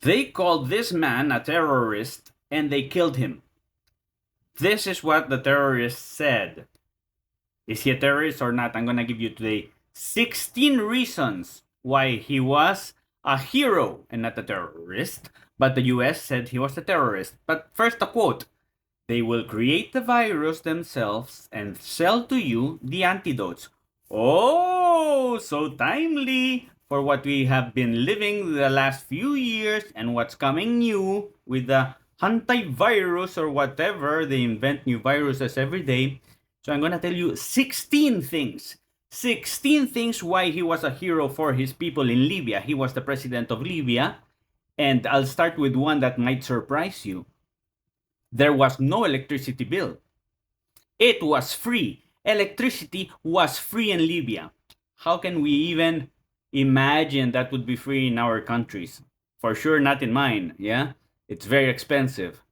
They called this man a terrorist and they killed him. This is what the terrorists said. Is he a terrorist or not? I'm going to give you today 16 reasons why he was a hero and not a terrorist. But the US said he was a terrorist. But first, a quote: "They will create the virus themselves and sell to you the antidotes." Oh, so timely for what we have been living the last few years and what's coming new with the antivirus or whatever. They invent new viruses every day. So I'm going to tell you 16 things. 16 things why he was a hero for his people in Libya. He was the president of Libya. And I'll start with one that might surprise you. There was no electricity bill. It was free. Electricity was free in Libya. How can we even imagine that would be free in our countries? For sure, not in mine. Yeah, it's very expensive.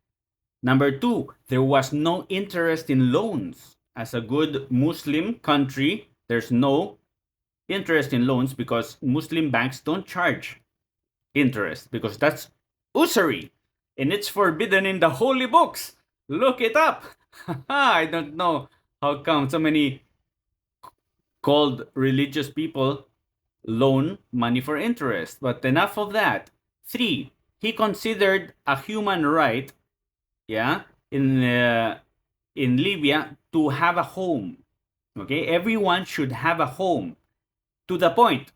Number two, there was no interest in loans. As a good Muslim country, there's no interest in loans because Muslim banks don't charge interest because that's usury and it's forbidden in the holy books. Look it up. I don't know how come so many called religious people loan money for interest. But enough of that. Three, he considered a human right, yeah, in Libya to have a home. Okay, everyone should have a home. To the point,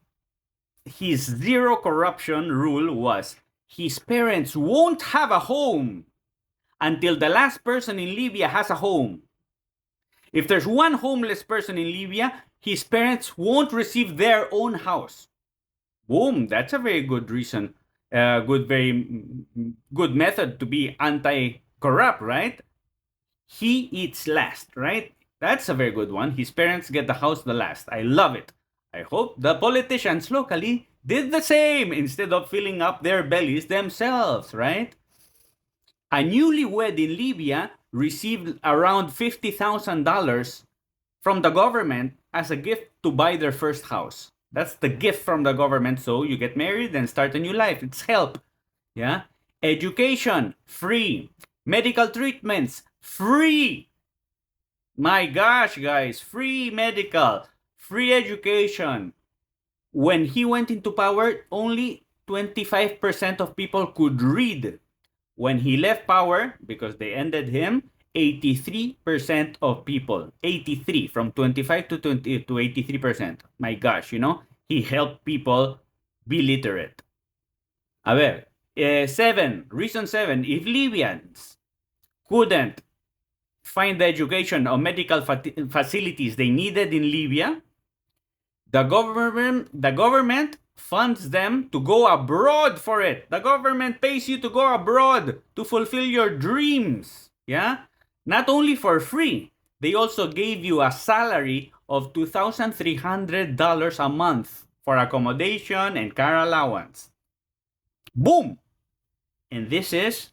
his zero corruption rule was his parents won't have a home until the last person in Libya has a home. If there's one homeless person in Libya, his parents won't receive their own house. Boom, that's a very good reason, very good method to be anti-corrupt, right? He eats last, right? That's a very good one. His parents get the house the last. I love it. I hope the politicians locally did the same instead of filling up their bellies themselves, right? A newlywed in Libya received around $50,000 from the government as a gift to buy their first house. That's the gift from the government. So you get married and start a new life. It's help. Yeah. Education, free. Medical treatments, free. My gosh, guys, free medical, free education. When he went into power, only 25% of people could read. When he left power, because they ended him, 83% of people, 83 from 25 to 20 to 83%. My gosh, he helped people be literate. A ver, reason seven, if Libyans couldn't find the education or medical facilities they needed in Libya, the government funds them to go abroad for it. The government pays you to go abroad to fulfill your dreams. Yeah? Not only for free, they also gave you a salary of $2,300 a month for accommodation and car allowance. Boom! And this is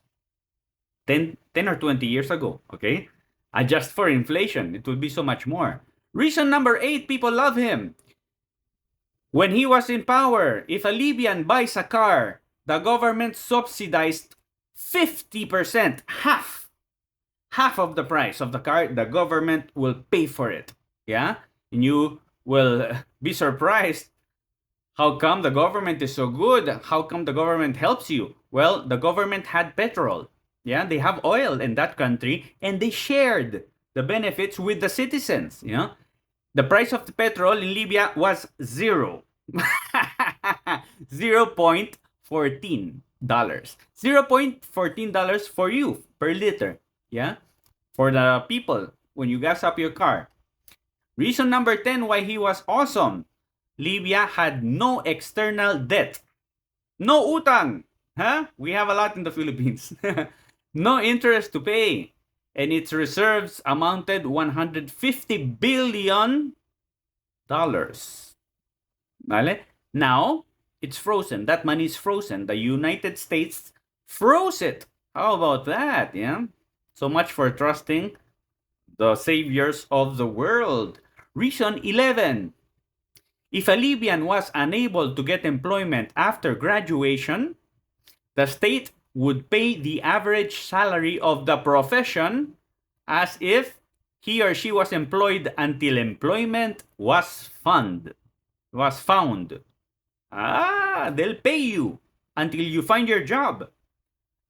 10 or 20 years ago, okay? Adjust for inflation, it would be so much more. Reason number 8, people love him. When he was in power, if a Libyan buys a car, the government subsidized 50%, half of the price of the car, the government will pay for it. Yeah? And you will be surprised. How come the government is so good? How come the government helps you? Well, the government had petrol. Yeah, they have oil in that country and they shared the benefits with the citizens. The price of the petrol in Libya was zero. $0.14. $0.14 for you per liter. Yeah? For the people when you gas up your car. Reason number 10 why he was awesome. Libya had no external debt. No utang. Huh? We have a lot in the Philippines. No interest to pay. And its reserves amounted $150 billion. Vale? Now, it's frozen. That money is frozen. The United States froze it. How about that? Yeah. So much for trusting the saviors of the world. Reason 11. If a Libyan was unable to get employment after graduation, The state would pay the average salary of the profession as if he or she was employed until employment was found. They'll pay you until you find your job.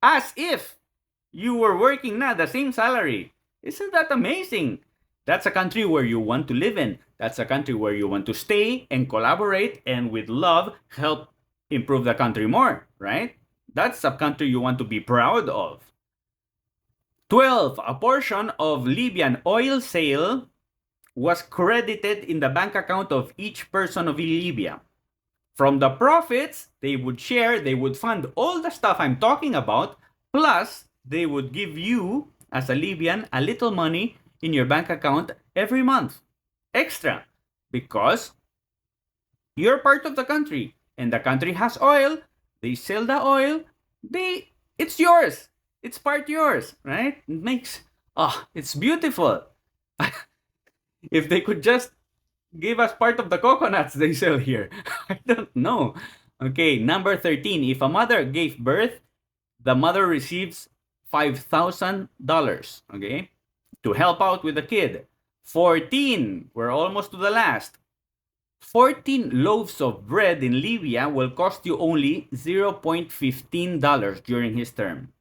As if you were working now the same salary. Isn't that amazing? That's a country where you want to live in. That's a country where you want to stay and collaborate and with love help improve the country more, right? That's a country you want to be proud of. 12. A portion of Libyan oil sale was credited in the bank account of each person of Libya. From the profits, they would share, they would fund all the stuff I'm talking about, plus they would give you, as a Libyan, a little money in your bank account every month. Extra. Because you're part of the country, and the country has oil, they sell the oil, it's yours. It's part yours, right? It makes, it's beautiful. If they could just give us part of the coconuts they sell here. I don't know. Okay, number 13. If a mother gave birth, the mother receives $5,000, okay, to help out with the kid. 14. We're almost to the last. 14 loaves of bread in Libya will cost you only $0.15 during his term.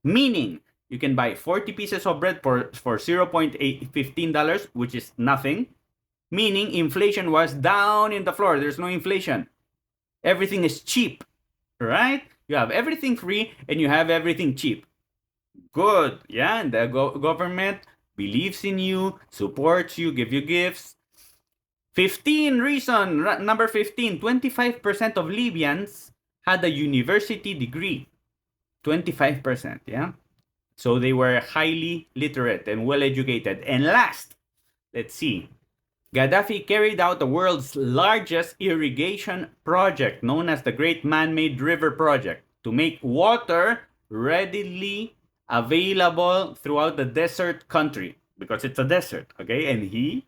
Meaning, you can buy 40 pieces of bread for $0.15, which is nothing. Meaning, inflation was down in the floor. There's no inflation. Everything is cheap, right? You have everything free and you have everything cheap. Good, yeah? And the government believes in you, supports you, give you gifts. 15 reason, number 15, 25% of Libyans had a university degree. 25%, yeah? So they were highly literate and well-educated. And last, let's see. Gaddafi carried out the world's largest irrigation project, known as the Great Man-Made River Project, to make water readily available throughout the desert country, because it's a desert, okay? And he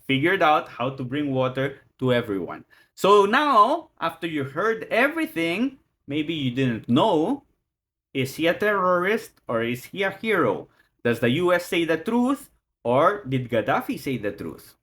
figured out how to bring water to everyone. So now, after you heard everything, maybe you didn't know, is he a terrorist or is he a hero? Does the US say the truth or did Gaddafi say the truth?